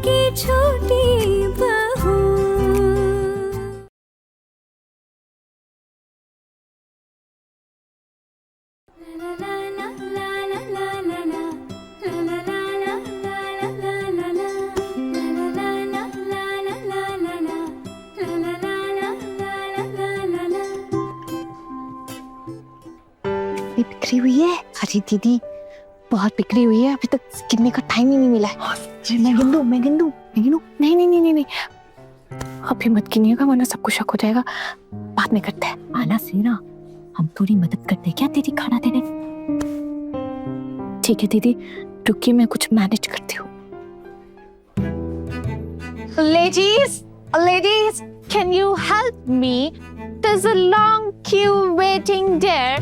की छोटी बहू। बिखरी हुई है। अरे दीदी बहुत बिखरी हुई है, अभी तक गिनने का टाइम ही नहीं मिला है। मैं गिन दूं? नहीं नहीं नहीं नहीं नहीं, अभी मत गिनिएगा वरना सबको शक हो जाएगा। बाद में करते हैं। आना सीना, हम थोड़ी मदद करते हैं क्या दीदी खाना देने? ठीक है दीदी, रुकिए मैं कुछ मैनेज करती हूँ। Ladies, can you help me? There's a long queue waiting there.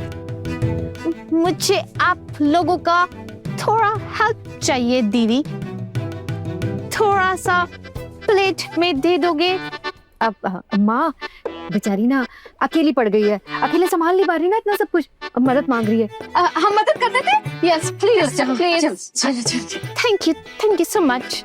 मुझे आप लोगों का थोड़ा हेल्प चाहिए दीदी, थोड़ा सा प्लेट में दे दोगे? अब माँ बेचारी ना अकेली पड़ गई है, अकेले संभाल नहीं पा रही ना इतना सब कुछ, अब मदद मांग रही है। हम मदद कर देते हैं? Yes, please. Thank you so much.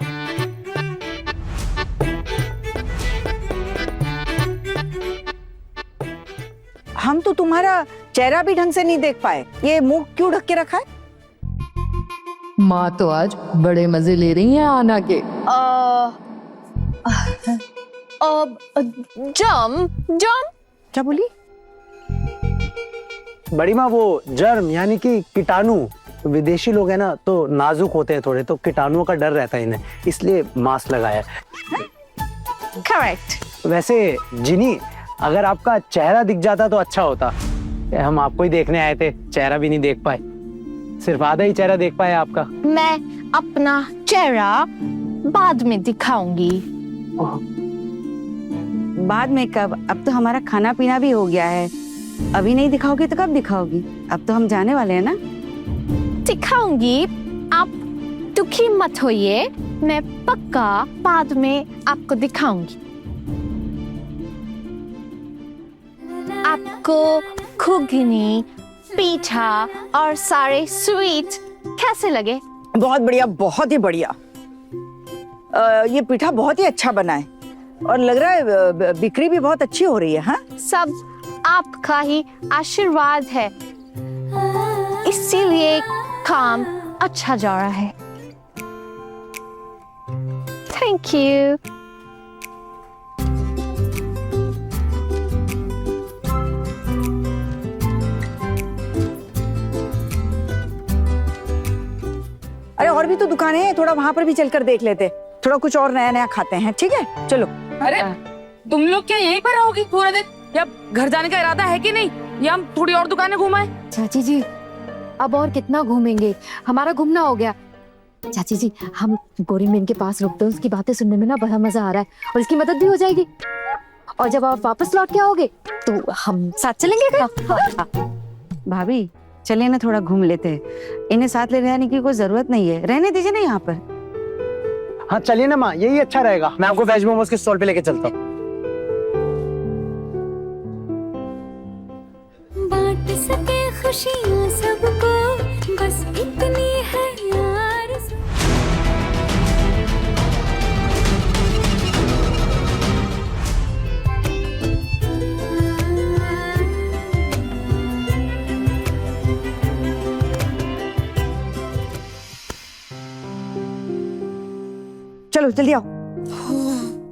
हम तो तुम्हारा चेहरा भी ढंग से नहीं देख पाए, ये मुंह क्यों ढक के रखा है? माँ तो आज बड़े मजे ले रही हैं आना के। जम क्या बोली? बड़ी माँ वो जर्म यानी कि कीटाणु, विदेशी लोग हैं ना तो नाजुक होते हैं थोड़े, तो कीटाणुओं का डर रहता है इन्हें, इसलिए मास्क लगाया है। करेक्ट। वैसे जिनी, अगर आपका चेहरा दिख जाता तो अच्छा होता। हम आपको ही देखने आए थे, चेहरा भी नहीं देख पाए, सिर्फ आधा ही चेहरा देख पाए आपका। मैं अपना चेहरा बाद में दिखाऊंगी। बाद में कब? अब तो हमारा खाना पीना भी हो गया है, अभी नहीं दिखाओगी तो कब दिखाओगी? अब तो हम जाने वाले हैं ना। दिखाऊंगी, आप दुखी मत होइए, मैं पक्का बाद में आपको दिखाऊंगी। आपको घुगनी, पीठा और सारे स्वीट कैसे लगे? बहुत बढ़िया, बहुत ही बढ़िया। ये पीठा बहुत ही अच्छा बना है और लग रहा है बिक्री भी बहुत अच्छी हो रही है। हाँ, सब आपका ही आशीर्वाद है, इसीलिए काम अच्छा जा रहा है। Thank you. अरे और भी तो दुकानें हैं, थोड़ा वहां पर भी चलकर देख लेते, थोड़ा कुछ और नया नया खाते हैं। ठीक है, चलो। अरे तुम लोग क्या यहीं पर रहोगी पूरा दिन, या घर जाने का इरादा है कि नहीं, या हम थोड़ी और दुकानें घुमाएं? चाची जी अब और कितना घूमेंगे, हमारा घूमना हो गया। चाची जी हम गोरीमेन के पास रुकते हैं, उसकी बातें सुनने में ना बड़ा मजा आ रहा है और इसकी मदद भी हो जाएगी। और जब आप वापस लौट के आओगे तो हम साथ चलेंगे क्या? भाभी चलिए ना, थोड़ा घूम लेते हैं। इन्हें साथ ले जाने की कोई जरूरत नहीं है, रहने दीजिए ना यहाँ पर। हाँ चलिए ना माँ, यही अच्छा रहेगा। मैं आपको वेज मोमोज के स्टॉल पे लेके चलता हूँ। बांट सके खुशियाँ सबको, बस इतनी है यार। चलो जल्दी आओ।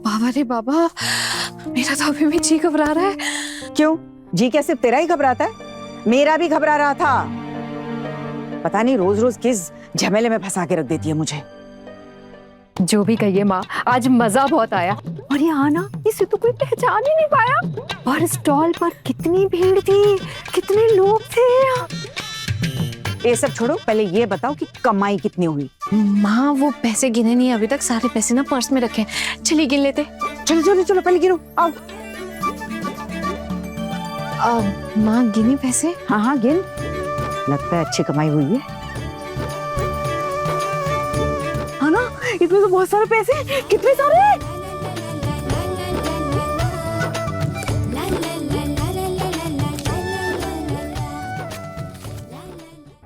बाबा रे बाबा, मेरा तो अभी भी जी घबरा रहा है। क्यों? जी क्या सिर्फ तेरा ही घबराता है? मेरा भी घबरा रहा था। पता नहीं रोज रोज किस झमेले में फंसा के रख देती है मुझे। जो भी कहिए माँ, आज मजा बहुत आया। और ये आना, इसे तो कोई पहचान ही नहीं पाया। और स्टॉल पर कितनी भीड़ थी, कितने लोग थे। ये सब छोड़ो, पहले ये बताओ कि कमाई कितनी हुई? माँ वो पैसे गिने नहीं अभी तक, सारे पैसे ना पर्स में रखे हैं। चलिए गिन लेते। चलो चलो चलो, पहले गिनो, आओ। माँ गिने पैसे? हाँ हाँ गिन, लगता है अच्छी कमाई हुई है। हाँ ना, इसमें तो बहुत सारे पैसे, कितने सारे।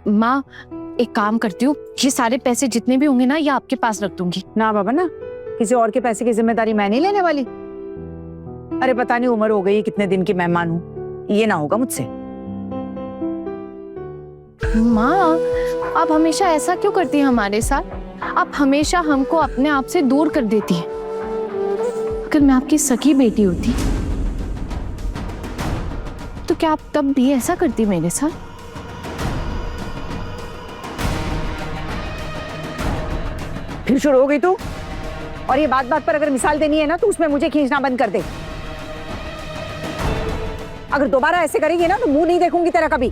माँ एक काम करती हूँ, ये सारे पैसे जितने भी होंगे ना ये आपके पास रख दूंगी। ना बाबा ना, किसी और के पैसे की जिम्मेदारी मैं नहीं लेने वाली। अरे पता नहीं उम्र हो गई है, कितने दिन की मेहमान हूँ, ये ना होगा मुझसे। माँ, आप हमेशा ऐसा क्यों करती हैं हमारे साथ? आप हमेशा हमको अपने आप से दूर कर देती हैं। अगर मैं आपकी सगी बेटी होती तो क्या आप तब भी ऐसा करती मेरे साथ? फिर शुरू हो गई तू। और ये बात बात पर अगर मिसाल देनी है ना तो उसमें मुझे खींचना बंद कर दे। अगर दोबारा ऐसे करेगी ना तो मुंह नहीं देखूंगी तेरा कभी।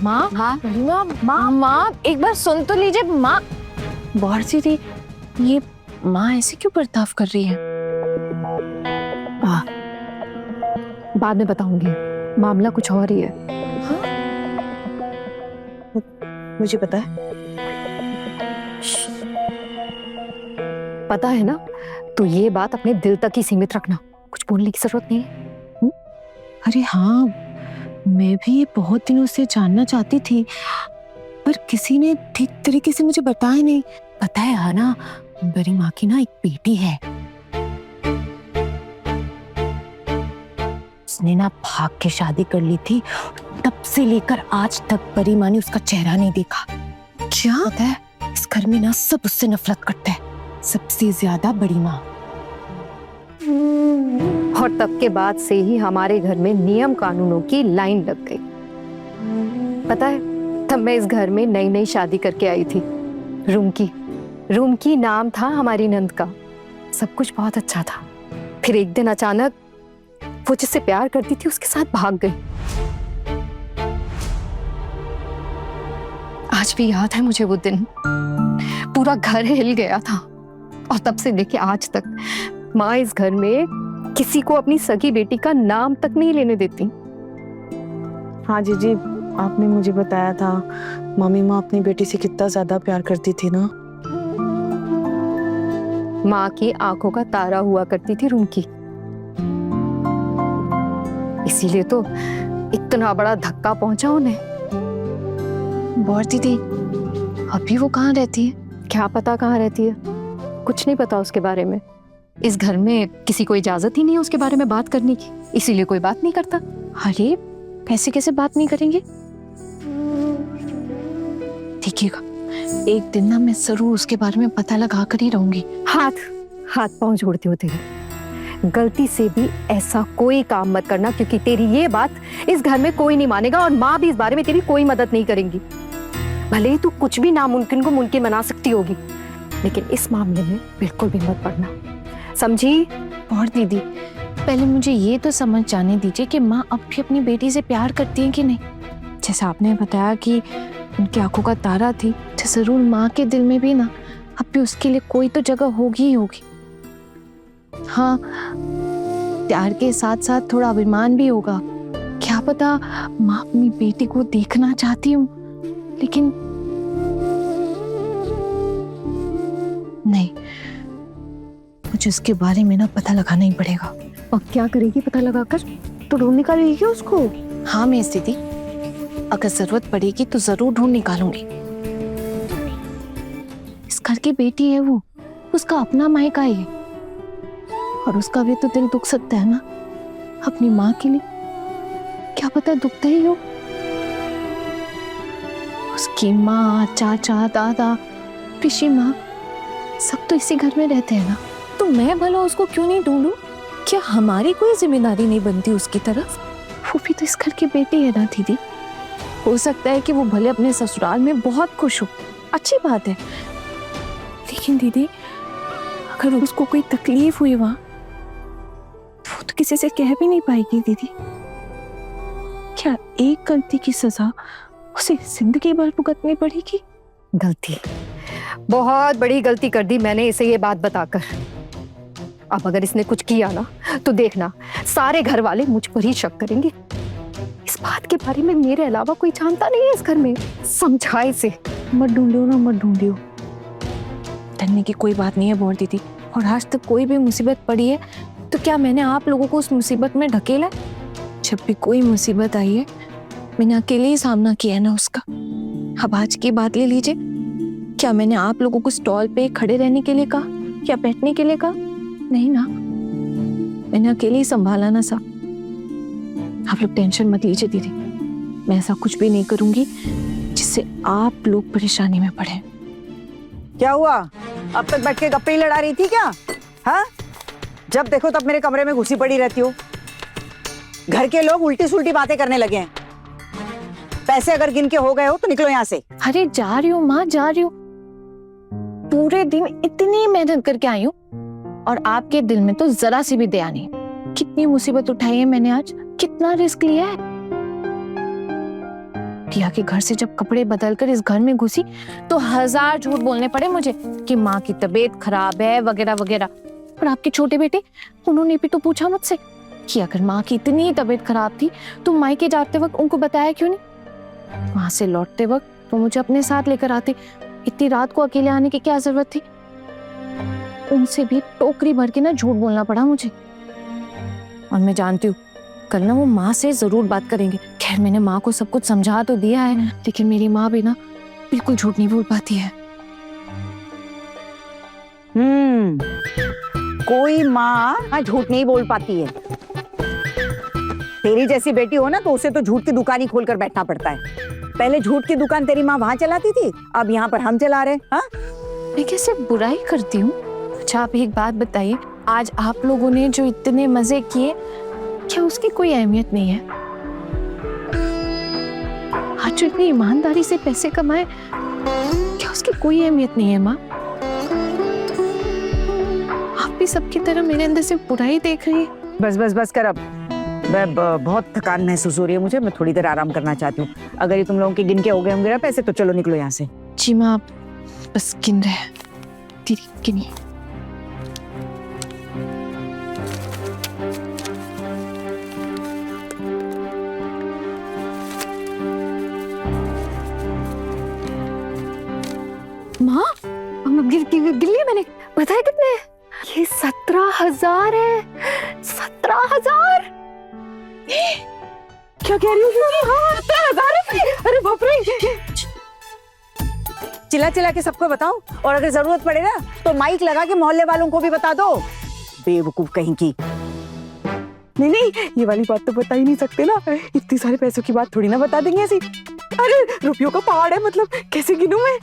माँ, माँ एक बार सुन तो लीजिए। माँ, बहुत सी ये माँ ऐसे क्यों बर्ताव कर रही है? बाद में बताऊंगी, मामला कुछ और ही है। मुझे पता है। पता है ना, तो ये बात अपने दिल तक ही सीमित रखना, कुछ बोलने की जरूरत नहीं है। अरे हाँ, मैं भी ये बहुत दिनों से जानना चाहती थी, पर किसी ने ठीक तरीके से मुझे बताया नहीं। पता है ना, बड़ी माँ की ना एक बेटी है, उसने ना भाग के शादी कर ली थी। तब से लेकर आज तक बड़ी माँ ने उसका चेहरा नहीं देखा। क्या पता है, इस घर में ना सब उससे नफरत करते हैं, सबसे ज्यादा बड़ी माँ। और तब के बाद से ही हमारे घर में नियम कानूनों की लाइन लग गई। पता है, तब मैं इस घर में नई नई शादी करके आई थी। रूमकी नाम था हमारी नंद का। सब कुछ बहुत अच्छा था। फिर एक दिन अचानक वो जिससे प्यार करती थी उसके साथ भाग गई। आज भी याद है मुझे वो दिन, पूरा घर हिल गया था। और तब से लेके आज तक माँ इस घर में किसी को अपनी सगी बेटी का नाम तक नहीं लेने देती। हाँ जीजी, आपने मुझे बताया था मम्मी माँ अपनी बेटी से कितना ज्यादा प्यार करती थी ना। माँ की आंखों का तारा हुआ करती थी रूमकी। इसीलिए तो इतना बड़ा धक्का पहुंचा उन्हें। बौर दीदी, अभी वो कहाँ रहती है? क्या पता कहाँ रहती है, कुछ नहीं पता उसके बारे में। इस घर में किसी को इजाजत ही नहीं है उसके बारे में बात करने की, इसीलिए कोई बात नहीं करता। अरे कैसे कैसे बात नहीं करेंगे? देखिएगा, एक दिन ना मैं जरूर उसके बारे में पता लगा कर ही रहूंगी। हाथ पांव जोड़ते हो तेरे। गलती से भी ऐसा कोई काम मत करना, क्योंकि तेरी ये बात इस घर में कोई नहीं मानेगा और माँ भी इस बारे में तेरी कोई मदद नहीं करेंगी। भले ही तू कुछ भी नामुमकिन को मुमकिन बना सकती होगी, लेकिन इस मामले में बिल्कुल भी मत पड़ना, समझी? और दीदी, पहले मुझे ये तो समझ जाने दीजिए कि माँ अब भी अपनी बेटी से प्यार करती है कि नहीं। जैसा आपने बताया कि उनकी आंखों का तारा थी, तो जरूर माँ के दिल में भी ना अब भी उसके लिए कोई तो जगह होगी ही होगी। हाँ, प्यार के साथ साथ थोड़ा अभिमान भी होगा। क्या पता माँ अपनी बेटी को देखना चाहती हूँ, लेकिन नहीं, मुझे उसके बारे में ना पता लगाना ही पड़ेगा। और क्या करेगी पता लगाकर? तो ढूंढ निकालेगी क्या उसको? हाँ मैं दीदी, अगर जरूरत पड़ेगी तो जरूर ढूंढ निकालूंगी। इस घर की बेटी है वो, उसका अपना मायका है, और उसका भी तो दिल दुख सकता है ना अपनी माँ के लिए। क्या पता दुखता ही हो। उसकी माँ, चाचा, दादा, पिशी माँ सब तो इसी घर में रहते हैं ना, तो मैं भला उसको क्यों नहीं ढूंढूं? क्या हमारी कोई जिम्मेदारी नहीं बनती उसकी तरफ? वो भी तो इस घर की बेटी है ना दीदी। हो सकता है कि वो भले अपने ससुराल में बहुत खुश हो, अच्छी बात है, लेकिन दीदी अगर उसको कोई तकलीफ हुई वहां तो वो तो किसी से कह भी नहीं पाएगी दीदी। क्या एक गलती की सजा उसे जिंदगी भर भुगतनी पड़ेगी? गलती, बहुत बड़ी गलती कर दी मैंने इसे ये बात बताकर। अब अगर इसने कुछ किया ना तो देखना सारे घर वाले मुझ पर ही शक करेंगे। इस बात के बारे में मेरे अलावा कोई जानता नहीं है इस घर में। समझा इसे। मत ढूंढियो ना, मत ढूंढियो। डरने की कोई बात नहीं है बौर दीदी, और आज तक कोई भी मुसीबत पड़ी है तो क्या मैंने आप लोगों को उस मुसीबत में ढकेला? जब भी कोई मुसीबत आई है मैंने अकेले ही सामना किया है ना उसका। अब आज की बात ले लीजिए, क्या मैंने आप लोगों को स्टॉल पे खड़े रहने के लिए कहा या बैठने के लिए कहा? नहीं ना, मैंने अकेले ही संभाला ना सब। आप लोग टेंशन मत लीजिए दीदी, मैं ऐसा कुछ भी नहीं करूंगी जिससे आप लोग परेशानी में पड़े। क्या हुआ? अब तक बैठ के गप्पे ही लड़ा रही थी क्या? हाँ, जब देखो तब मेरे कमरे में घुसी पड़ी रहती हो। घर के लोग उल्टी सुल्टी बातें करने लगे हैं। पैसे अगर गिन के हो गए हो तो निकलो यहाँ से। अरे जा रही हूँ माँ, जा रही हूँ। पूरे दिन इतनी मेहनत करके आई हूँ और आपके दिल में तो जरा सी भी दया नहीं। कितनी मुसीबत उठाई है मैंने आज, कितना रिस्क लिया है। टिया के घर से जब कपड़े बदलकर इस घर में घुसी तो 1000 झूठ बोलने पड़े मुझे कि माँ की तबीयत खराब है वगैरह वगैरह। पर आपके छोटे बेटे, उन्होंने भी तो पूछा मुझसे कि अगर माँ की इतनी तबीयत खराब थी तो मायके जाते वक्त उनको बताया क्यों नहीं? वहां से लौटते वक्त तो मुझे अपने साथ लेकर आते। इतनी रात को अकेले आने की क्या जरूरत थी? उनसे भी टोकरी भर के ना झूठ बोलना पड़ा मुझे। और मैं जानती हूँ कल ना वो माँ से जरूर बात करेंगे। खैर मैंने माँ को सब कुछ समझा तो दिया है, लेकिन मेरी माँ भी ना बिल्कुल झूठ नहीं बोल पाती है। कोई माँ झूठ नहीं बोल पाती है। तेरी जैसी बेटी हो ना तो उसे तो झूठ की दुकान ही खोलकर बैठना पड़ता है। पहले झूठ की दुकान तेरी माँ वहां चलाती थी, अब यहाँ पर हम चला रहे। हाँ, मैं कैसे बुराई करती हूँ? अच्छा आप एक बात बताइए, आज आप लोगों ने जो इतने मजे किए, क्या उसकी कोई अहमियत नहीं है? आज जो इतनी ईमानदारी से पैसे कमाए, क्या उसकी कोई अहमियत नहीं है माँ? आप भी सबकी तरह मेरे अंदर से बुराई देख रही है। बस बस बस कर अब। मैं बहुत थकान महसूस हो रही है मुझे। मैं थोड़ी देर आराम करना चाहती हूँ। अगर ये तुम लोगों के गिन के हो गए होंगे ना पैसे तो चलो निकलो यहाँ से। जी माँ, आप बस गिन रहे हैं। दीदी गिनिए। माँ, गिन लिए मैंने। बताया कितने? ये 17,000 है। 17,000? क्या कह रही हो? हाँ, 17,000। अरे बाप रे। चिल्ला चिल्ला के सबको बताओ, और अगर जरूरत पड़े ना तो माइक लगा के मोहल्ले वालों को भी बता दो। बेवकूफ कहीं की। नहीं नहीं, ये वाली बात तो बता ही नहीं सकते ना। इतनी सारे पैसों की बात थोड़ी ना बता देंगे ऐसी। अरे रुपयों का पहाड़ है, मतलब कैसे गिनूं मैं?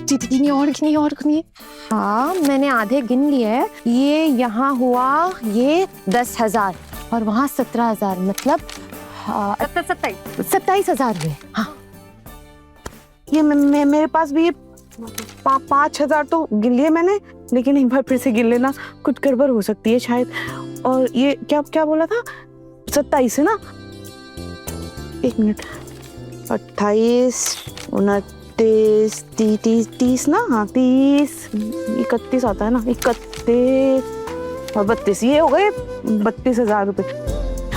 दीदी गिनिए और गिनिए। हाँ मैंने आधे गिन लिए है। ये यहाँ हुआ ये 10,000 और वहाँ 17,000, मतलब 27,000 हुए। हाँ ये मेरे पास भी ये 5,000 तो गिन लिए मैंने, लेकिन एक बार फिर से गिन लेना, कुछ गड़बड़ हो सकती है शायद। और ये क्या क्या बोला था? 27 है ना? 1 मिनट। 28, 29, 30 ना? हाँ 30, 31 आता है ना? 31 और 32, ये हो गए 32,000 रुपए।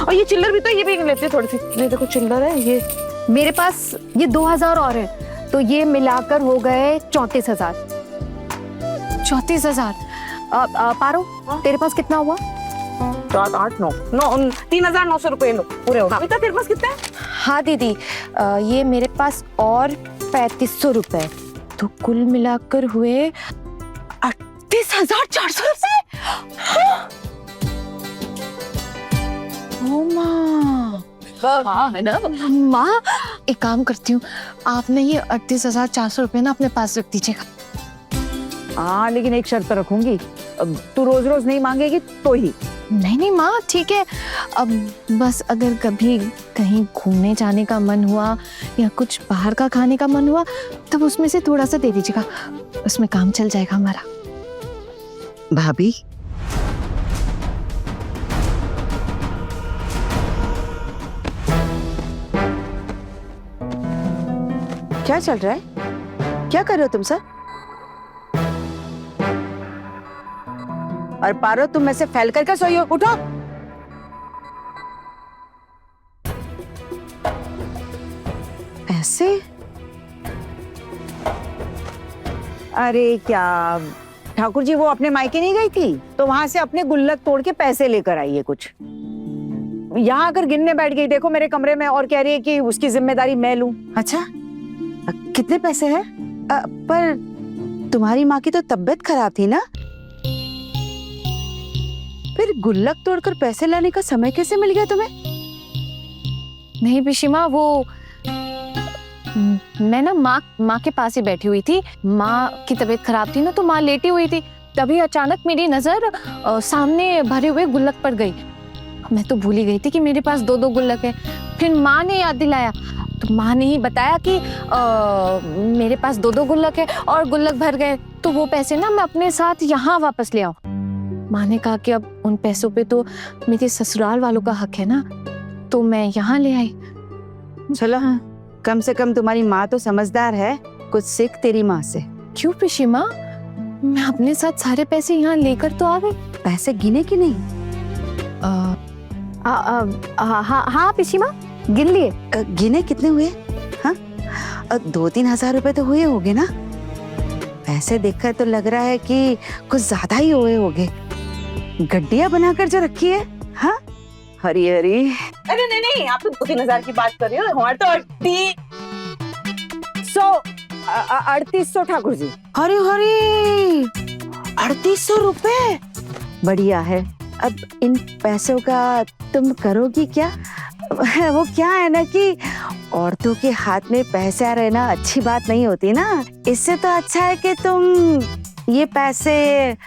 और ये चिल्लर भी तो ये भी गिन लेते हैं थोड़ी सी। ये देखो चिल्लर है ये। मेरे पास ये 2,000 और है, तो ये मिलाकर हो गए 34,000। 34,000। पारो, तेरे पास कितना हुआ? 7, 8, 9, 3,900 रुपए पूरे हो गए। तेरे पास कितना है? हाँ दीदी, ये मेरे पास और 3,500 रुपए, तो कुल मिलाकर हुए 38,400 रुपए। हाँ। ओ माँ, हाँ है ना माँ। एक काम करती हूँ, आपने ये 38,400 रुपए ना अपने पास रख दीजिएगा। हाँ लेकिन एक शर्त रखूंगी, तू रोज रोज नहीं मांगेगी तो ही। नहीं माँ ठीक है, अब बस अगर कभी कहीं घूमने जाने का मन हुआ या कुछ बाहर का खाने का मन हुआ तब उसमें से थोड़ा सा दे दीजिएगा, उसमें काम चल जाएगा हमारा। भाभी, क्या चल रहा है? क्या कर रहे हो तुम सर? और पारो तुम ऐसे फैल कर सोई हो? उठो। ऐसे? अरे क्या ठाकुर जी वो अपने मायके नहीं गई थी तो वहां से अपने गुल्लक तोड़ के पैसे लेकर आई है कुछ। यहाँ आकर गिनने बैठ गई, देखो मेरे कमरे में, और कह रही है कि उसकी जिम्मेदारी मैं लूं। अच्छा, कितने पैसे हैं? पर तुम्हारी माँ की तो तबीयत खराब थी ना, फिर गुल्लक तोड़कर पैसे लाने का समय कैसे मिल गया तुम्हें? नहीं पिशीमा, वो मैं ना माँ के पास ही बैठी हुई थी। माँ की तबीयत खराब थी ना, तो माँ लेटी हुई थी। तभी अचानक मेरी नजर सामने भरे हुए गुल्लक पर गई। मैं तो भूल ही गई थी कि मेरे पास 2-2 गुल्लक है। फिर माँ ने याद दिलाया, तो माँ ने ही बताया कि मेरे पास 2-2 गुल्लक है और गुल्लक भर गए, तो वो पैसे ना मैं अपने साथ यहाँ वापस ले आऊं। माँ ने कहा कि अब उन पैसों पे तो मेरे ससुराल वालों का हक है ना, तो मैं यहाँ ले आई। चलो, कम से कम तुम्हारी माँ तो समझदार है, कुछ सीख तेरी माँ से। क्यों पिशीमा? मैं अपने साथ सारे पैसे यहाँ लेकर तो आ गई। पैसे गिने कि नहीं? हाँ पिशीमा, गिन लिए। गिने कितने हुए? हाँ, 2-3 हजार रुपए तो हुए होंगे ना? पैसे देखकर तो लग रहा है कि कुछ ज्यादा ही हुए होंगे। गड्डियां बनाकर जो रखी है। हाँ, हरी हरी। अरे नहीं, आप तो 2-3 हजार की बात कर रहे हो, हमारे तो 3800 ठाकुर जी। हरी हरी, 3800 रुपए, बढ़िया है। अब इन पैसों का तुम करोगी क्या? वो क्या है ना कि औरतों के हाथ में पैसा रहना अच्छी बात नहीं होती ना। इससे तो अच्छा है कि तुम ये पैसे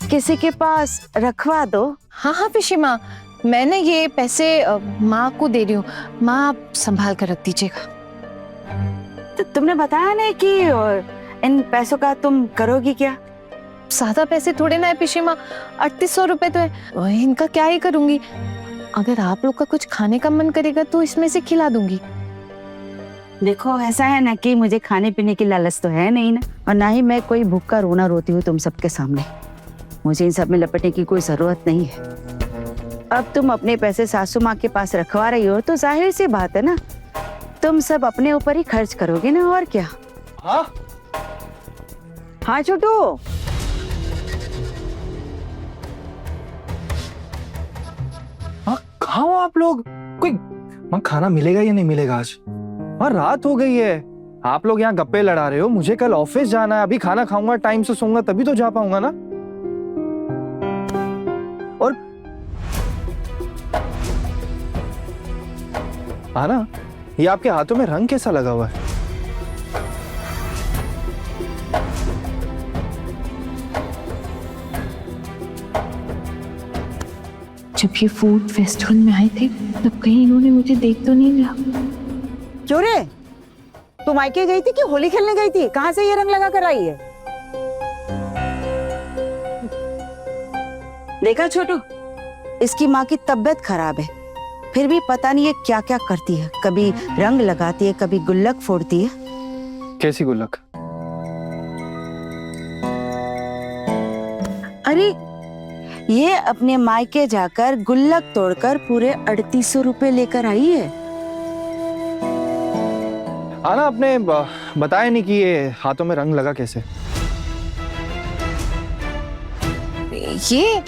किसी के पास रखवा दो। हाँ पिशीमा, मैंने ये पैसे माँ को दे रही हूँ। माँ आप संभाल कर रख दीजिएगा। तो तुमने बताया नहीं कि इन पैसों का तुम करोगी क्या? ज्यादा पैसे थोड़े ना है पिशीमा, 3800 रुपए तो है, इनका क्या ही करूंगी। अगर आप लोग का कुछ खाने का मन करेगा तो इसमें से खिला दूंगी। देखो, ऐसा है ना कि मुझे खाने पीने की लालच तो है नहीं ना, और ना ही मैं कोई भूखा रोना रोती हूँ तुम सबके सामने। मुझे इन सब में लपटने की कोई जरूरत नहीं है। अब तुम अपने पैसे सासू माँ के पास रखवा रही हो, तो जाहिर सी बात है ना, तुम सब अपने ऊपर ही खर्च करोगे ना, और क्या। हाँ छोटू, कहाँ हो आप लोग? कोई वहाँ खाना मिलेगा या नहीं मिलेगा आज? हाँ, रात हो गई है, आप लोग यहाँ गप्पे लड़ा रहे हो। मुझे कल ऑफिस जाना है, अभी खाना खाऊंगा, टाइम से सोऊंगा, तभी तो जा पाऊंगा ना। और आना, ये आपके हाथों में रंग कैसा लगा हुआ है? जब ये फूड फेस्टिवल में आए थे तब कहीं इन्होंने मुझे देख तो नहीं लिया। क्यों रे, तू मायके गई थी कि होली खेलने गई थी? कहाँ से ये रंग लगा कर आई है? देखा छोटू, इसकी माँ की तबीयत खराब है, फिर भी पता नहीं ये क्या क्या करती है। कभी रंग लगाती है, कभी गुल्लक फोड़ती है। कैसी गुल्लक? अरे, ये अपने मायके जाकर गुल्लक तोड़कर पूरे 3800 रुपए लेकर आई है। आना, आपने बताया नहीं कि ये हाथों में रंग लगा कैसे? ये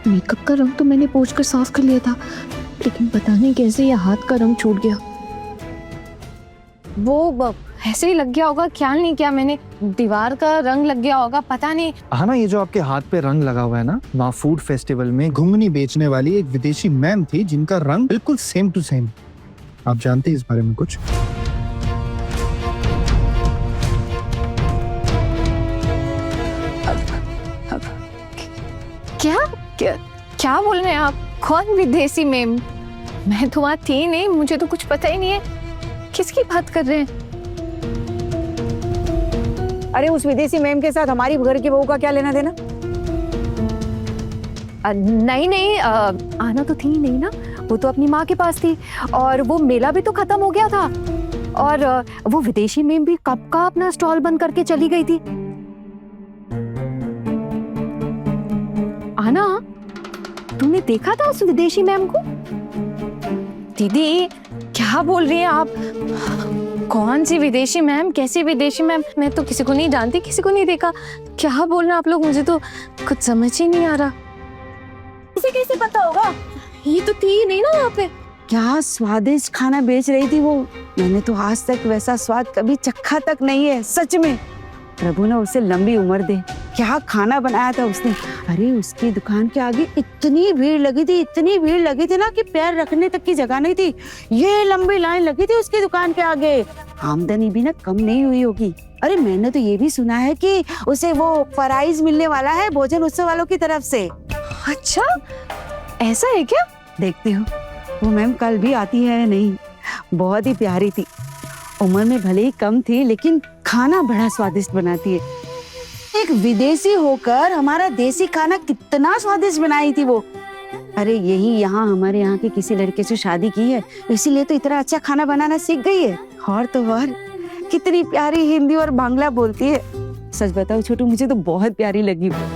मेकअप का रंग तो मैंने पोंछ कर साफ कर लिया था, लेकिन पता नहीं कैसे ये हाथ का रंग छूट गया। वो ऐसे ही लग गया होगा, ख्याल नहीं किया मैंने। दीवार का रंग लग गया होगा, पता नहीं। हाँ ना, ये जो आपके हाथ पे रंग लगा हुआ है ना, वहाँ फूड फेस्टिवल में घुंघनी बेचने वाली एक विदेशी मैम थी जिनका रंग बिल्कुल सेम टू सेम। आप जानते हैं इस बारे में कुछ? क्या बोल रहे हैं आप? कौन विदेशी मैम? मैं तो वहाँ थी नहीं, मुझे तो कुछ पता ही नहीं है। किसकी बात कर रहे हैं? अरे उस विदेशी मैम के साथ हमारी घर की बहू का क्या लेना देना? नहीं, आना तो थी नहीं ना, वो तो अपनी माँ के पास थी, और वो मेला भी तो खत्म हो गया था, और वो विदेशी मैम भी कब का अपना स्टॉल बंद करके चली गई थी। आना, तुमने देखा था उस विदेशी मैम को? दीदी क्या बोल रही हैं आप? कौन सी विदेशी मैम, कैसी विदेशी मैम? मैं तो किसी को नहीं जानती, किसी को नहीं देखा। क्या बोल रहे हैं आप लोग? मुझे तो कुछ समझ ही नहीं आ रहा। इसे कैसे पता होगा? ये तो थी नहीं ना वहाँ पे। क्या स्वादिष्ट खाना बेच रही थी वो। मैंने तो आज तक वैसा स्वाद कभी चखा तक नहीं है, सच में। प्रभु ने उसे लंबी उम्र दे। क्या खाना बनाया था उसने। अरे उसकी दुकान के आगे इतनी भीड़ लगी थी, इतनी भीड़ लगी थी ना कि पैर रखने तक की जगह नहीं थी। ये लंबी लाइन लगी थी उसकी दुकान के आगे। आमदनी भी ना कम नहीं हुई होगी। अरे मैंने तो ये भी सुना है कि उसे वो प्राइज मिलने वाला है भोजन उत्सव वालों की तरफ से। अच्छा, ऐसा है क्या? देखते हो वो मैम कल भी आती है या नहीं। बहुत ही प्यारी थी, उम्र में भले ही कम थी लेकिन खाना बड़ा स्वादिष्ट बनाती है। एक विदेशी होकर हमारा देसी खाना कितना स्वादिष्ट बनाई थी वो। अरे यही यहाँ हमारे यहाँ के किसी लड़के से शादी की है, इसीलिए तो इतना अच्छा खाना बनाना सीख गई है। और तो और कितनी प्यारी हिंदी और बांग्ला बोलती है। सच बताओ छोटू, मुझे तो बहुत प्यारी लगी वो,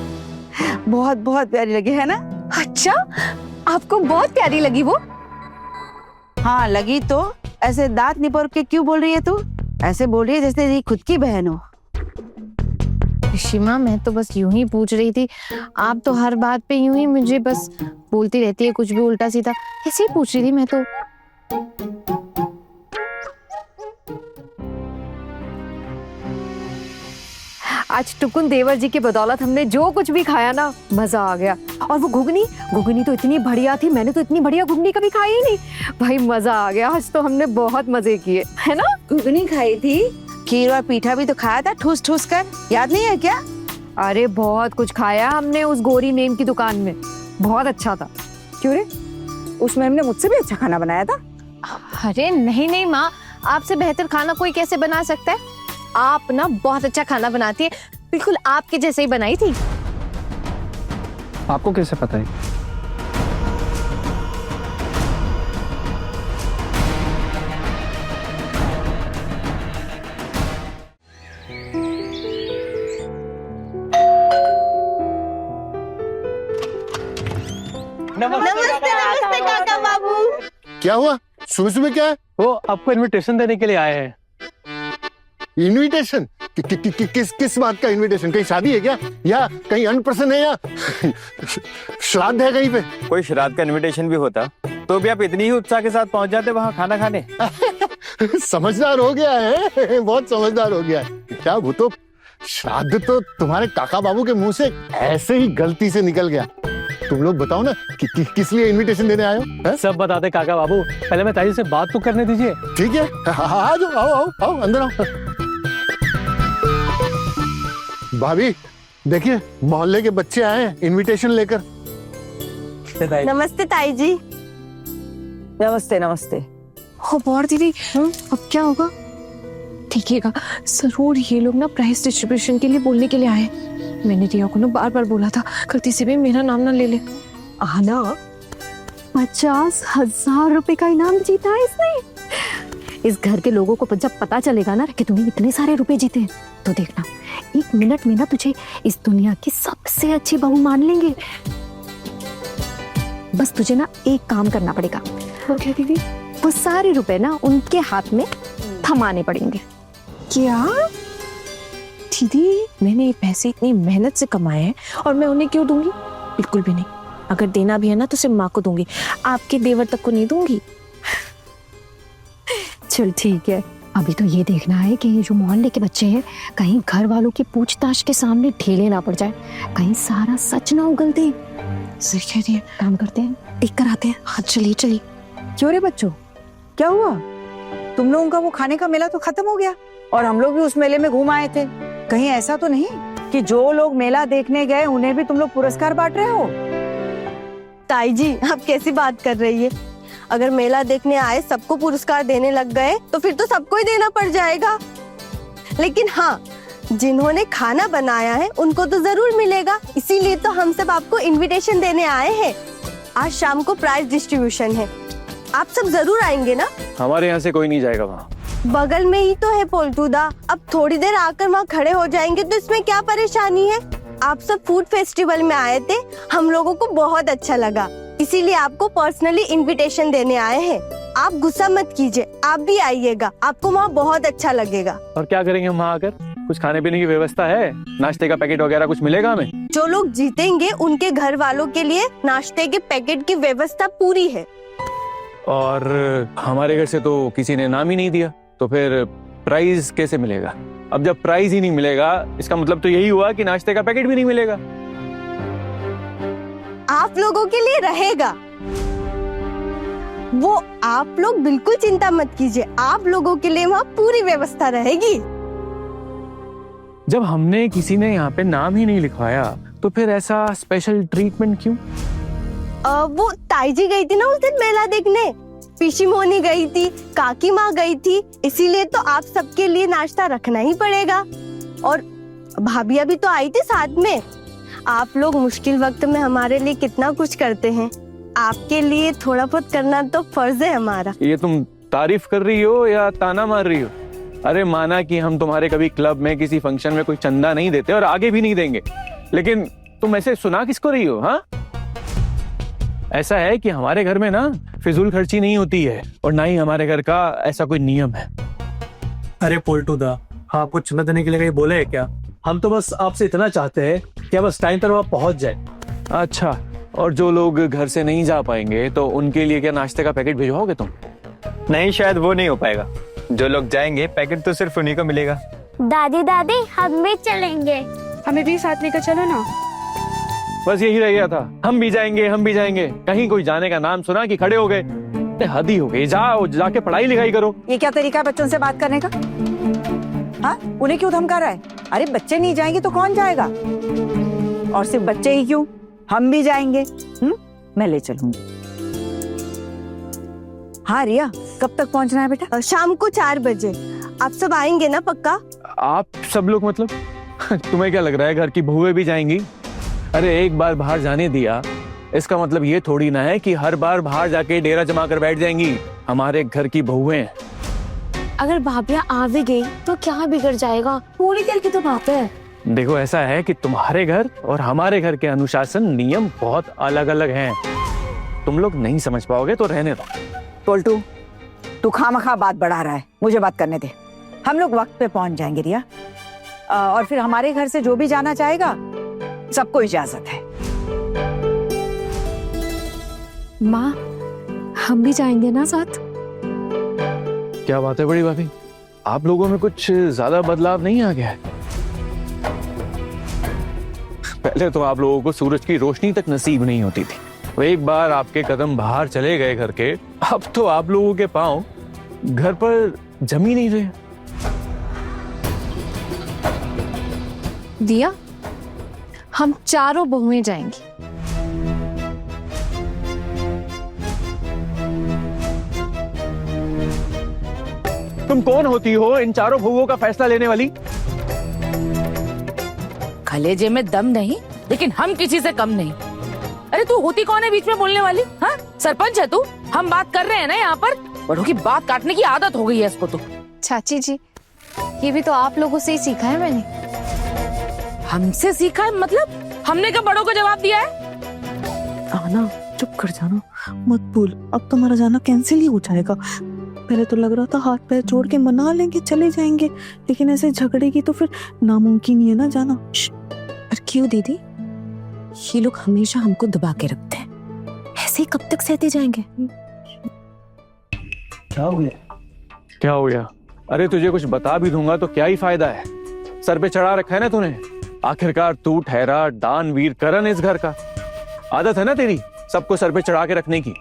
बहुत बहुत प्यारी लगी, है ना? अच्छा, आपको बहुत प्यारी लगी वो? हाँ लगी तो। ऐसे दांत निपोर के क्यों बोल रही है तू? ऐसे बोल रही है जैसे तेरी खुद की बहन हो। ऋषिमा, मैं तो बस यूं ही पूछ रही थी। आप तो हर बात पे यूं ही मुझे बस बोलती रहती है, कुछ भी उल्टा सीधा। ऐसे ही पूछ रही थी मैं तो। आज टुकुन देवर जी के बदौलत हमने जो कुछ भी खाया ना, मजा आ गया। और वो घुगनी घुगनी तो इतनी बढ़िया थी, मैंने तो इतनी बढ़िया घुगनी कभी खाई ही नहीं। भाई मजा आ गया, आज तो हमने बहुत मजे किए, है ना? घुगनी खाई थी, खीर और पीठा भी तो खाया था ठूस ठूस कर, याद नहीं है क्या? अरे बहुत कुछ खाया हमने उस गोरी मेम की दुकान में, बहुत अच्छा था। क्यों रे, उस मैम ने मुझसे भी अच्छा खाना बनाया था? अरे नहीं नहीं माँ, आपसे बेहतर खाना कोई कैसे बना सकता है? आप ना बहुत अच्छा खाना बनाती है, बिल्कुल आपके जैसे ही बनाई थी। आपको कैसे पता है? नमस्ते काका बाबू। क्या हुआ? सुबह सुबह क्या है? वो आपको इनविटेशन देने के लिए आए हैं। इनविटेशन? किस बात का इनविटेशन? कहीं शादी है क्या, या कहीं अन्नप्रशन है, या श्राद्ध है कहीं पे? कोई श्राद्ध का इनविटेशन भी होता तो भी आप इतनी ही उत्साह के साथ पहुंच जाते वहां खाना खाने। समझदार हो गया है, बहुत समझदार हो गया है। क्या वो तो श्राद्ध तो तुम्हारे काका बाबू के मुंह से ऐसे ही गलती से निकल गया। तुम लोग बताओ ना किस लिए इनविटेशन देने आए हो? सब बता दे काका बाबू, पहले मैं ताजी से बात तो करने दीजिए। ठीक है, आ जाओ, आओ आओ आओ अंदर आओ। भाभी देखिए, मोहल्ले के बच्चे आए हैं इनविटेशन लेकर। नमस्ते ताई जी। नमस्ते नमस्ते। हो बहुत दीदी, अब क्या होगा? देखिएगा, जरूर ये लोग ना प्राइस डिस्ट्रीब्यूशन के लिए बोलने के लिए आए। मैंने रिया को ना बार बार बोला था, गलती से भी मेरा नाम ना ले ले। आना 50,000 रुपए का इनाम जीता है इसने। इस घर के लोगों को जब पता चलेगा ना कि तूने इतने सारे रुपए जीते, तो देखना 1 मिनट में ना तुझे इस दुनिया की सबसे अच्छी बहू मान लेंगे। बस तुझे ना एक काम करना पड़ेगा। क्या दीदी? वो सारे रुपए ना उनके हाथ में थमाने पड़ेंगे। क्या दीदी, मैंने ये पैसे इतनी मेहनत से कमाए हैं और मैं उन्हें क्यों दूंगी? बिल्कुल भी नहीं। अगर देना भी है ना तो सिर्फ माँ को दूंगी, आपके देवर तक को नहीं दूंगी। चल ठीक है, अभी तो ये देखना है कि ये जो मोहल्ले के बच्चे हैं कहीं घर वालों की पूछताछ के सामने ढेले ना पड़ जाए, कहीं सारा सच ना उगल दे। सही कह रही है। काम करते हैं, टिक कर आते हैं। हाँ चलिए चलिए। क्यों रे बच्चों, क्या हुआ? तुम लोगों का वो खाने का मेला तो खत्म हो गया और हम लोग भी उस मेले में घूम आए थे। कहीं ऐसा तो नहीं कि जो लोग मेला देखने गए उन्हें भी तुम लोग पुरस्कार बांट रहे हो? ताई जी, आप कैसी बात कर रही है? अगर मेला देखने आए सबको पुरस्कार देने लग गए तो फिर तो सबको ही देना पड़ जाएगा। लेकिन हाँ, जिन्होंने खाना बनाया है उनको तो जरूर मिलेगा, इसीलिए तो हम सब आपको इनविटेशन देने आए हैं। आज शाम को प्राइज डिस्ट्रीब्यूशन है, आप सब जरूर आएंगे ना? हमारे यहाँ से कोई नहीं जाएगा वहाँ। बगल में ही तो है पोल्टूदा, अब थोड़ी देर आकर वहाँ खड़े हो जाएंगे तो इसमें क्या परेशानी है? आप सब फूड फेस्टिवल में आए थे, हम लोगों को बहुत अच्छा लगा, इसीलिए आपको पर्सनली इनविटेशन देने आए हैं। आप गुस्सा मत कीजिए, आप भी आइएगा, आपको वहाँ बहुत अच्छा लगेगा। और क्या करेंगे हम वहाँ आकर? कुछ खाने पीने की व्यवस्था है? नाश्ते का पैकेट वगैरह कुछ मिलेगा हमें? जो लोग जीतेंगे उनके घर वालों के लिए नाश्ते के पैकेट की व्यवस्था पूरी है। और हमारे घर से तो किसी ने नाम ही नहीं दिया, तो फिर प्राइज कैसे मिलेगा? अब जब प्राइज ही नहीं मिलेगा, इसका मतलब तो यही हुआ कि नाश्ते का पैकेट भी नहीं मिलेगा। आप लोगों के लिए रहेगा वो, आप लोग बिल्कुल चिंता मत कीजिए, आप लोगों के लिए वहाँ पूरी व्यवस्था रहेगी। जब हमने किसी ने यहाँ पे नाम ही नहीं लिखवाया, तो फिर ऐसा स्पेशल ट्रीटमेंट क्यों? वो ताई जी गई थी ना उस दिन मेला देखने, पीशी मोनी गई थी, काकी माँ गई थी, इसीलिए तो आप सबके लिए नाश्ता रखना ही पड़ेगा। और भाभिया भी तो आई थी साथ में। आप लोग मुश्किल वक्त में हमारे लिए कितना कुछ करते हैं, आपके लिए थोड़ा बहुत करना तो फर्ज है हमारा। ये तुम तारीफ कर रही हो या ताना मार रही हो? अरे माना कि हम तुम्हारे कभी क्लब में किसी फंक्शन में कोई चंदा नहीं देते और आगे भी नहीं देंगे, लेकिन तुम ऐसे सुना किसको रही हो? हाँ, ऐसा है कि हमारे घर में ना फिजूल खर्ची नहीं होती है, और ना ही हमारे घर का ऐसा कोई नियम है। अरे पोल्टू दा, हाँ आपको चंदा देने के लिए कहीं बोले है क्या? हम तो बस आपसे इतना चाहते हैं कि बस टाइम पर वहाँ पहुँच जाए। अच्छा, और जो लोग घर से नहीं जा पाएंगे तो उनके लिए क्या नाश्ते का पैकेट भिजवाओगे तुम? नहीं, शायद वो नहीं हो पाएगा। जो लोग जाएंगे पैकेट तो सिर्फ उन्हीं को मिलेगा। दादी दादी हम भी चलेंगे। हमें भी साथ लेकर चलो ना। बस यही रह गया था, हम भी जाएंगे, हम भी जाएंगे। कहीं कोई जाने का नाम सुना कि खड़े हो गए। हद ही हो गई, जाओ जाके पढ़ाई लिखाई करो। ये क्या तरीका है बच्चों से बात करने का? हाँ, उन्हें क्यों धमका रहा है? अरे बच्चे नहीं जाएंगे तो कौन जाएगा? और सिर्फ बच्चे ही क्यों, हम भी जाएंगे। मैं ले चलूंगी। हाँ रिया, कब तक पहुंचना है बेटा? शाम को 4 बजे। आप सब आएंगे ना पक्का? आप सब लोग मतलब? तुम्हें क्या लग रहा है घर की बहुएं भी जाएंगी? अरे एक बार बाहर जाने दिया, इसका मतलब ये थोड़ी ना है कि हर बार बाहर जाके डेरा जमा कर बैठ जाएंगी। हमारे घर की बहुएं। अगर भाभिया आ भी गई तो क्या बिगड़ जाएगा? पूरी दिल की तो बात है। देखो ऐसा है कि तुम्हारे घर और हमारे घर के अनुशासन नियम बहुत अलग अलग हैं। तुम लोग नहीं समझ पाओगे तो रहने दो। पोल्टू, तू खामखा बात बढ़ा रहा है, मुझे बात करने दे। हम लोग वक्त पे पहुंच जाएंगे रिया, और फिर हमारे घर से जो भी जाना चाहेगा सबको इजाजत है। माँ, हम भी जाएंगे ना साथ? क्या बात है बड़ी भाभी, आप लोगों में कुछ ज्यादा बदलाव नहीं आ गया है? पहले तो आप लोगों को सूरज की रोशनी तक नसीब नहीं होती थी, वो एक बार आपके कदम बाहर चले गए घर के, अब तो आप लोगों के पांव घर पर जम ही नहीं रहे। दिया, हम चारों बहुएं जाएंगी। तुम कौन होती हो इन चारों बहुओं का फैसला लेने वाली? कलेजे में दम नहीं, लेकिन हम किसी से कम नहीं। अरे तू होती कौन है बीच में बोलने वाली? हाँ, सरपंच है तू। हम बात कर रहे हैं ना यहाँ पर। बड़ों की बात काटने की आदत हो गई है इसको तो। चाची जी, ये भी तो आप लोगों से ही सीखा है मैंने। हमसे सीखा है मतलब? हमने क्या बड़ों को जवाब दिया है? आना, चुप कर जाना, मत बोल। अब तुम्हारा जाना कैंसिल ही हो जाएगा। पहले तो लग रहा था हाथ पैर जोड़ के मना लेंगे, चले जाएंगे, लेकिन ऐसे झगड़ेगी तो फिर नामुमकिन ही है ना जाना। पर क्यों दीदी? ये लोग हमेशा हमको दबा के रखते हैं, ऐसे ही कब तक सहते जाएंगे? क्या हो गया? क्या हो गया? अरे तुझे कुछ बता भी दूंगा तो क्या ही फायदा है? सर पे चढ़ा रखा है ना तूने। आखिरकार तू ठहरा दानवीर करण इस घर का। आदत है ना तेरी सबको सर पे चढ़ा के रखने की।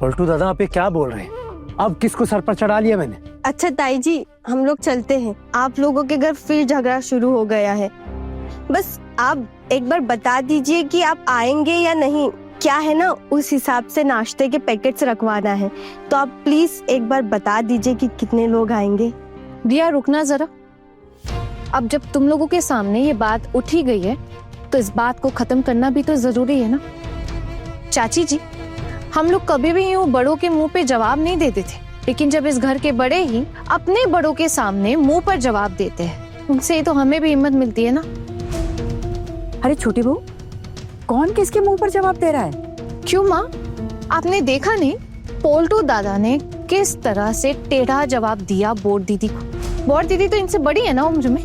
पलटू दादा, आप ये क्या बोल रहे हैं? अब किसको सर पर चढ़ा लिया मैंने? अच्छा ताई जी, हम लोग चलते हैं। आप लोगों के घर फिर झगड़ा शुरू हो गया है। बस आप एक बार बता दीजिए कि आप आएंगे या नहीं। क्या है ना, उस हिसाब से नाश्ते के पैकेट्स रखवाना है, तो आप प्लीज एक बार बता दीजिए कि कितने लोग आएंगे। दिया, रुकना जरा। अब जब तुम लोगों के सामने ये बात उठी गई है तो इस बात को खत्म करना भी तो जरूरी है ना। चाची जी, हम लोग कभी भी यूं बड़ों के मुंह पे जवाब नहीं देते थे, लेकिन जब इस घर के बड़े ही अपने बड़ों के सामने मुंह पर जवाब देते हैं, उनसे ही तो हमें भी हिम्मत मिलती है ना। अरे छोटी बहू, कौन किसके मुंह पर जवाब दे रहा है? क्यों माँ, आपने देखा नहीं पोल्टू दादा ने किस तरह से टेढ़ा जवाब दिया बोर दीदी को? बोर दीदी तो इनसे बड़ी है ना उम्र में,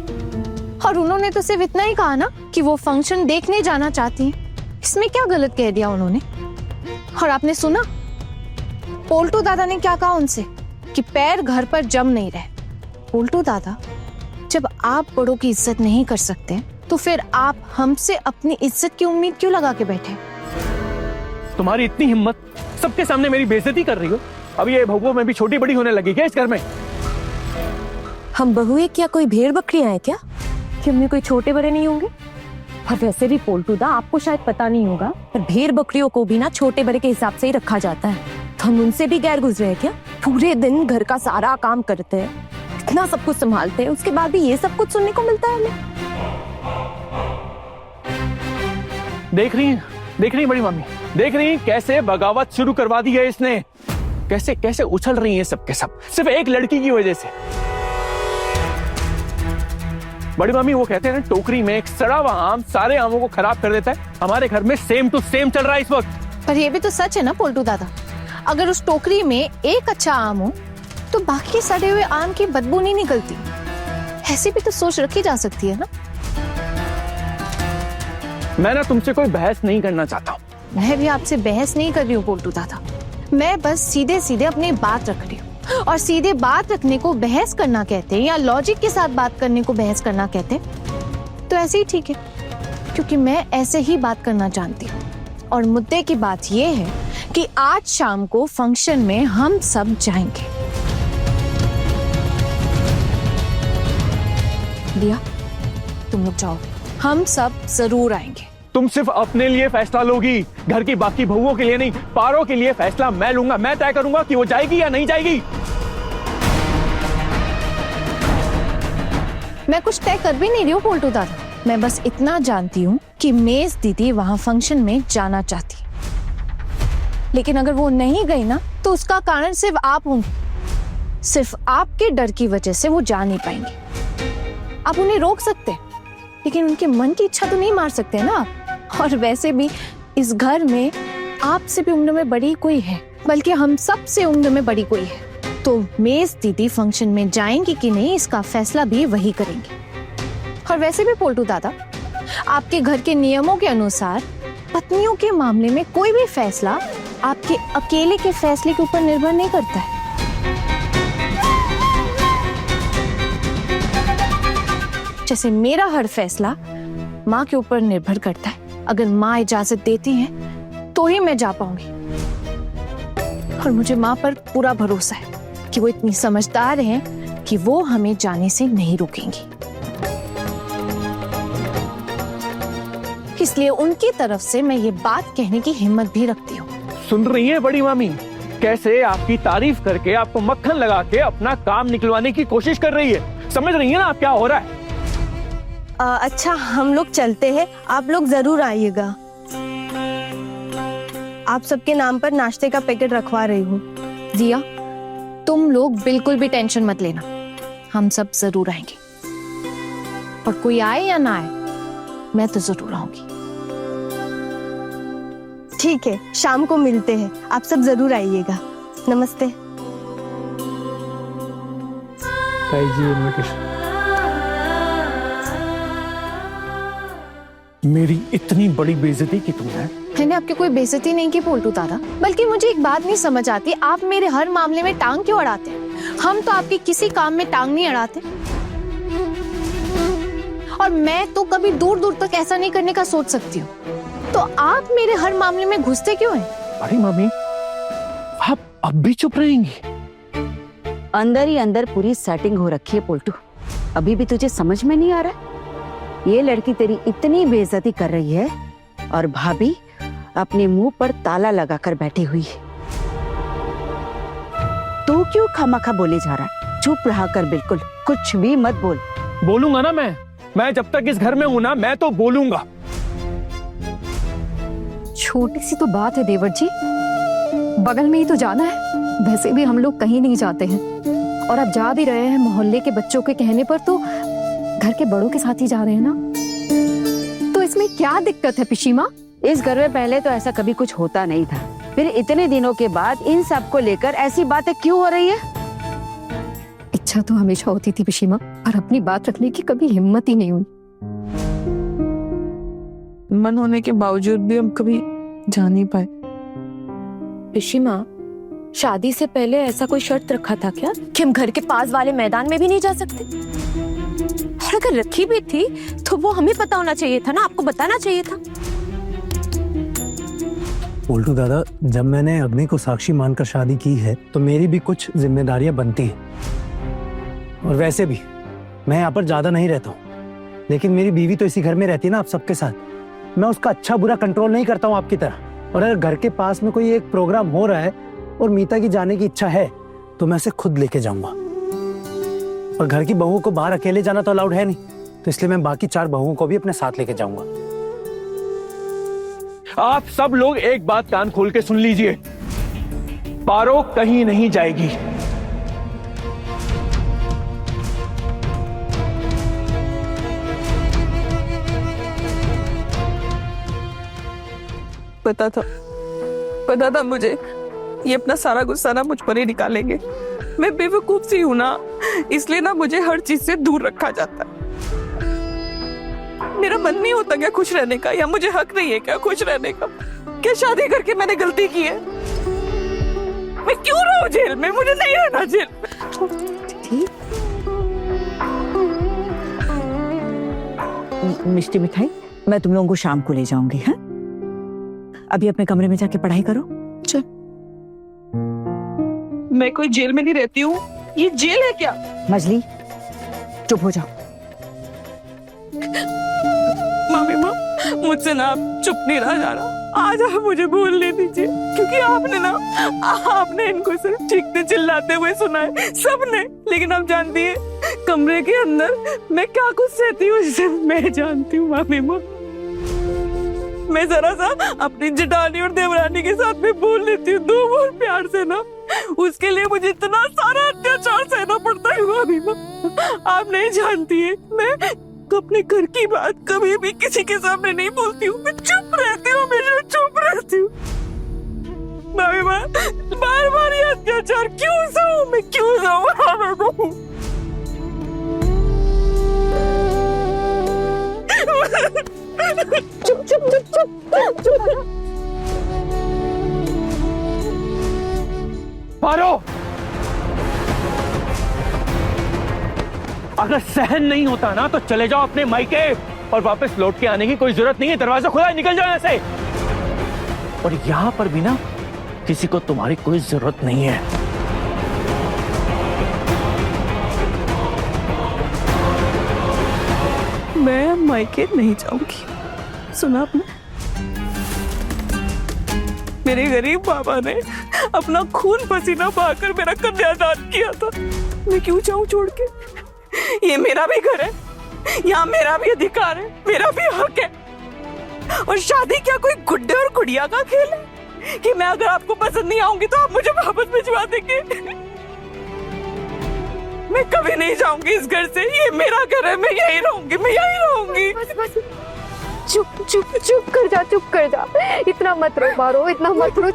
और उन्होंने तो सिर्फ इतना ही कहा ना कि वो फंक्शन देखने जाना चाहती हैं। इसमें क्या गलत कह दिया उन्होंने? और आपने सुना, पोल्टू दादा ने क्या कहा उनसे कि पैर घर पर जम नहीं रहे। पोल्टू दादा, जब आप बड़ों की इज्जत नहीं कर सकते तो फिर आप हमसे अपनी इज्जत की उम्मीद क्यों लगा के बैठे? तुम्हारी इतनी हिम्मत, सबके सामने मेरी बेइज्जती कर रही हो। अब ये बहुओं में भी छोटी बड़ी होने लगी क्या इस घर में? हम बहुए क्या कोई भेड़ बकरियां हैं क्या कि हमने कोई छोटे बड़े नहीं होंगे? और वैसे भी पोल्टूदा, आपको शायद पता नहीं होगा, पर भेड़ बकरियों को भी ना छोटे बड़े के हिसाब से ही रखा जाता है। तो हम उनसे भी गैर गुजरे हैं क्या? पूरे दिन घर का सारा काम करते हैं, इतना सब कुछ संभालते हैं, उसके बाद भी ये सब कुछ सुनने को मिलता है हमें। देख रही हैं बड़ी मम्मी, देख रही हैं कैसे बगावत शुरू करवा दी है इसने, कैसे कैसे उछल रही हैं सब के सब, सिर्फ एक लड़की की वजह से। बड़ी मम्मी, वो कहते हैं ना, टोकरी में एक सड़ा हुआ आम सारे आमों को खराब कर देता है। हमारे घर में सेम टू सेम चल रहा है इस वक्त। पर ये भी तो सच है ना पोल्टू दादा, अगर उस टोकरी में एक अच्छा आम हो तो बाकी सड़े हुए आम की बदबू नहीं निकलती। ऐसी भी तो सोच रखी जा सकती है ना। मैं ना तुमसे कोई बहस नहीं करना चाहता हूँ। मैं भी आपसे बहस नहीं कर रही हूँ पोल्टू दादा, मैं बस सीधे सीधे अपनी बात रख रही हूँ। और सीधे बात रखने को बहस करना कहते हैं या लॉजिक के साथ बात करने को बहस करना कहते हैं, तो ऐसे ही ठीक है, क्योंकि मैं ऐसे ही बात करना जानती हूँ। और मुद्दे की बात यह है कि आज शाम को फंक्शन में हम सब जाएंगे। दिया, तुम लोग जाओ, हम सब जरूर आएंगे। तुम सिर्फ अपने लिए फैसला लोगी, घर की बाकी बहुओं के लिए नहीं। पारो के लिए फैसला मैं लूंगा, मैं तय करूंगा कि वो जाएगी या नहीं जाएगी। मैं कुछ तय कर भी नहीं रही हूँ पोल्टू दादा, मैं बस इतना जानती हूँ कि मेज दीदी वहां फंक्शन में जाना चाहती, लेकिन अगर वो नहीं गई ना तो उसका कारण सिर्फ आप होंगे। सिर्फ आपके डर की वजह से वो जा नहीं पाएंगे। आप उन्हें रोक सकते हैं, लेकिन उनके मन की इच्छा तो नहीं मार सकते ना आप। और वैसे भी इस घर में आपसे भी उम्र में बड़ी कोई है, बल्कि हम सब से उम्र में बड़ी कोई है। तो मेज दीदी फंक्शन में जाएंगी कि नहीं, इसका फैसला भी वही करेंगे। और वैसे भी पोल्टू दादा, आपके घर के नियमों के अनुसार पत्नियों के मामले में कोई भी फैसला आपके अकेले के फैसले के ऊपर निर्भर नहीं करता है। जैसे मेरा हर फैसला माँ के ऊपर निर्भर करता है। अगर माँ इजाजत देती हैं तो ही मैं जा पाऊंगी। और मुझे माँ पर पूरा भरोसा है कि वो इतनी समझदार हैं कि वो हमें जाने से नहीं रोकेंगी। इसलिए उनकी तरफ से मैं ये बात कहने की हिम्मत भी रखती हूँ। सुन रही है बड़ी मामी, कैसे आपकी तारीफ करके, आपको मक्खन लगा के अपना काम निकलवाने की कोशिश कर रही है। समझ रही है ना आप क्या हो रहा है? अच्छा, हम लोग चलते हैं, आप लोग जरूर आइएगा। आप सबके नाम पर नाश्ते का पैकेट रखवा रही हूँ। दिया, तुम लोग बिल्कुल भी टेंशन मत लेना, हम सब जरूर आएंगे। और कोई आए या ना आए, मैं तो जरूर आऊंगी। ठीक है, शाम को मिलते हैं, आप सब जरूर आइएगा। नमस्ते। मेरी इतनी बड़ी बेइज्जती की तुमने? मैंने आपकी कोई बेइज्जती नहीं की पोल्टू दादा, बल्कि मुझे एक बात नहीं समझ आती, आप मेरे हर मामले में टांग क्यों अड़ाते हैं? हम तो आपके किसी काम में टांग नहीं अड़ाते। और मैं तो कभी दूर दूर तक ऐसा नहीं करने का सोच सकती हूँ, तो आप मेरे हर मामले में घुसते क्यों हैं? अरे मम्मी, आप अब भी चुप रहेंगी? अंदर ही अंदर पूरी सेटिंग हो रखी है पोल्टू, अभी भी तुझे समझ में नहीं आ रहा? ये लड़की तेरी इतनी बेइज्जती कर रही है और भाभी अपने मुंह पर ताला लगाकर बैठी हुई है। तू क्यों खामखा बोले जा रहा है? चुप रहा कर, बिल्कुल कुछ भी मत बोल। बोलूंगा ना मैं जब तक इस घर में हूं ना, मैं तो बोलूंगा। छोटी सी तो बात है देवर जी, बगल में ही तो जाना है। वैसे भी हम लोग कहीं नहीं जाते हैं, और अब जा भी रहे हैं मोहल्ले के बच्चों के कहने पर, तो घर के बड़ों के साथ ही जा रहे हैं ना, तो इसमें क्या दिक्कत है पिशीमा? इस घर में पहले तो ऐसा कभी कुछ होता नहीं था, फिर इतने दिनों के बाद इन सब को लेकर ऐसी बातें क्यों हो रही है? इच्छा तो हमेशा होती थी पिशीमा, पर अपनी बात रखने की कभी हिम्मत ही नहीं हुई। मन होने के बावजूद भी हम कभी जा नहीं पाए। पिशीमा, शादी से पहले ऐसा कोई शर्त रखा था क्या कि हम घर के पास वाले मैदान में भी नहीं जा सकते? और अगर रखी भी थी तो वो हमें पता होना चाहिए था ना, आपको बताना चाहिए था। पोल्टू दादा, जब मैंने अग्नि को साक्षी मानकर शादी की है तो मेरी भी कुछ जिम्मेदारियां बनती हैं। और वैसे भी मैं यहाँ पर ज्यादा नहीं रहता हूँ, लेकिन मेरी बीवी तो इसी घर में रहती है ना आप सबके साथ। मैं उसका अच्छा बुरा कंट्रोल नहीं करता हूँ आपकी तरह। और अगर घर के पास में कोई एक प्रोग्राम हो रहा है और मीता की जाने की इच्छा है तो मैं उसे खुद लेके जाऊंगा। और घर की बहुओं को बाहर अकेले जाना तो अलाउड है नहीं, तो इसलिए मैं बाकी 4 बहुओं को भी अपने साथ लेके जाऊंगा। आप सब लोग एक बात कान खोल के सुन लीजिए, पारो कहीं नहीं जाएगी। पता था मुझे ये अपना सारा गुस्सा ना मुझ पर ही निकालेंगे। मैं बेवकूफ सी हूं ना, इसलिए ना मुझे हर चीज से दूर रखा जाता है। मेरा मन नहीं होता क्या खुश रहने का, या मुझे हक नहीं है क्या खुश रहने का? क्या शादी करके मैंने गलती की है? मैं क्यों रहूं जेल में? मुझे नहीं रहना जेल में। मिष्टी मिठाई मैं तुम लोगों को शाम को ले जाऊंगी। हाँ, अभी अपने कमरे में जाके पढ़ाई करो। चल। मैं कोई जेल में नहीं रहती हूँ, ये जेल है क्या? मजली चुप हो जाओ। मामी माँ, मुझसे ना आप चुप नहीं रहा जा रहा। आज आप मुझे बोलने दीजिए, क्योंकि आपने इनको सिर्फ चीखते चिल्लाते हुए सुना है सबने, लेकिन आप जानती है कमरे के अंदर मैं क्या कुछ सहती हूँ सिर्फ मैं जानती हूँ। मामी माँ, मैं जरा सा अपनी जेठानी और देवरानी के साथ में बोल लेती हूँ 2 बार प्यार से ना, उसके लिए मुझे इतना सारा अत्याचार सहना पड़ता है। मामी माँ, आप नहीं जानती है, मैं अपने घर की बात कभी भी किसी के सामने नहीं बोलती हूँ। मैं चुप रहती हूँ, हमेशा चुप रहती हूँ। मामी माँ, बार बार ये अत्याचार क्यों सहूं? मैं क्यों सहूं? चुप चुप चुप चुप चुप। पारो, अगर सहन नहीं होता ना तो चले जाओ अपने मायके, और वापस लौट के आने की कोई जरूरत नहीं है। दरवाजा खुला है, निकल जाओ यहाँ से। और यहाँ पर भी ना किसी को तुम्हारी कोई जरूरत नहीं है। मैं मायके नहीं जाऊंगी, सुना आपने? मेरे गरीब बाबा ने अपना खून पसीना बहाकर मेरा कन्यादान किया था। मैं क्यों जाऊं छोड़ के? ये मेरा भी घर है, यहाँ मेरा भी अधिकार है, मेरा भी हक है। और शादी क्या कोई गुड्डे और गुड़िया का खेल है कि मैं अगर आपको पसंद नहीं आऊंगी तो आप मुझे वापस भिजवा देंगे? मैं कभी नहीं जाऊंगी इस घर से, ये मेरा घर है, मैं यही रहूंगी, मैं यही रहूंगी। बस चुप चुप चुप कर जा, इतना मत रो पारो, इतना मत रो।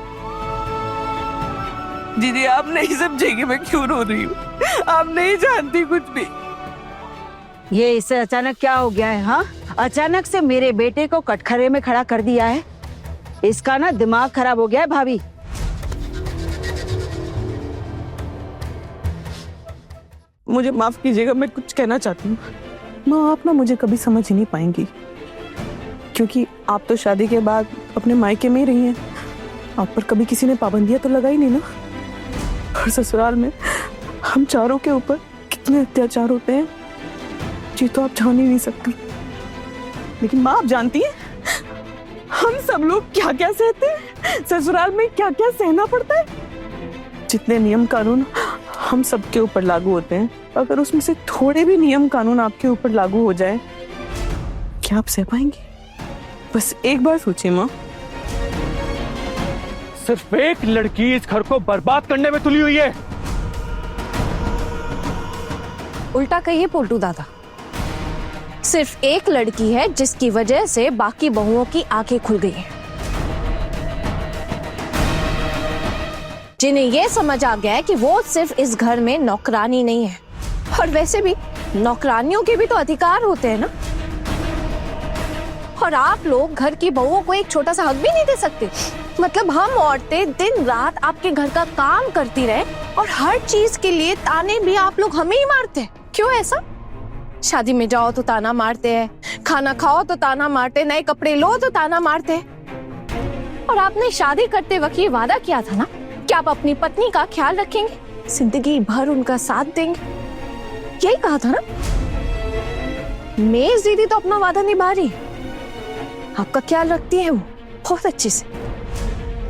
दीदी, आप नहीं समझेंगे मैं क्यों रो रही हूँ, आप नहीं जानती कुछ भी। ये इससे अचानक क्या हो गया है? हाँ, अचानक से मेरे बेटे को कटघरे में खड़ा कर दिया है। इसका ना दिमाग खराब हो गया है भाभी। मुझे माफ कीजिएगा, मैं कुछ कहना चाहती हूँ। माँ, आप ना मुझे कभी समझ ही नहीं पाएंगी, क्योंकि आप तो शादी के बाद अपने मायके में ही रही हैं। आप पर कभी किसी ने पाबंदियां तो लगाई नहीं ना। और ससुराल में हम चारों के ऊपर कितने अत्याचार होते हैं जी तो आप जान ही नहीं सकती। लेकिन माँ, आप जानती हैं हम सब लोग क्या क्या सहते हैं, ससुराल में क्या क्या सहना पड़ता है। जितने नियम कानून हम सबके ऊपर लागू होते हैं, अगर उसमें से थोड़े भी नियम कानून आपके ऊपर लागू हो जाए, क्या आप सह पाएंगे? बस एक बार सोचिए माँ। सिर्फ एक लड़की इस घर को बर्बाद करने में तुली हुई है। उल्टा कहिए पोल्टू दादा, सिर्फ एक लड़की है जिसकी वजह से बाकी बहुओं की आंखें खुल गई हैं, जिन्हें ये समझ आ गया है कि वो सिर्फ इस घर में नौकरानी नहीं है। और वैसे भी नौकरानियों के भी तो अधिकार होते हैं ना। और आप लोग घर की बहुओं को एक छोटा सा हक भी नहीं दे सकते। मतलब हम औरतें दिन रात आपके घर का काम करती रहे और हर चीज के लिए ताने भी आप लोग हमें ही मारते हैं। क्यों ऐसा? शादी में जाओ तो ताना मारते हैं, खाना खाओ तो ताना मारते, नए कपड़े लो तो ताना मारते हैं। और आपने शादी करते वक्त ये वादा किया था ना कि आप अपनी पत्नी का ख्याल रखेंगे, जिंदगी भर उनका साथ देंगे, यही कहा था ना। मेज दीदी तो अपना वादा निभा रही है, आपका ख्याल रखती है वो बहुत अच्छे से,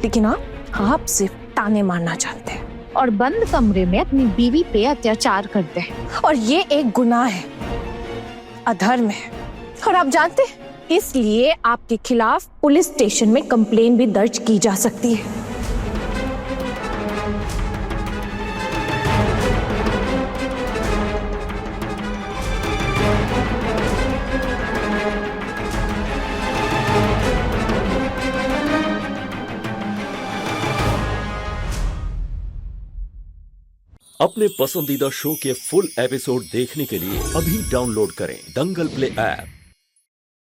लेकिन आप सिर्फ ताने मारना चाहते हैं और बंद कमरे में अपनी बीवी पे अत्याचार करते हैं। और ये एक गुनाह है, अधर्म है। और आप जानते हैं, इसलिए आपके खिलाफ पुलिस स्टेशन में कंप्लेन भी दर्ज की जा सकती है। अपने पसंदीदा शो के फुल एपिसोड देखने के लिए अभी डाउनलोड करें दंगल प्ले ऐप।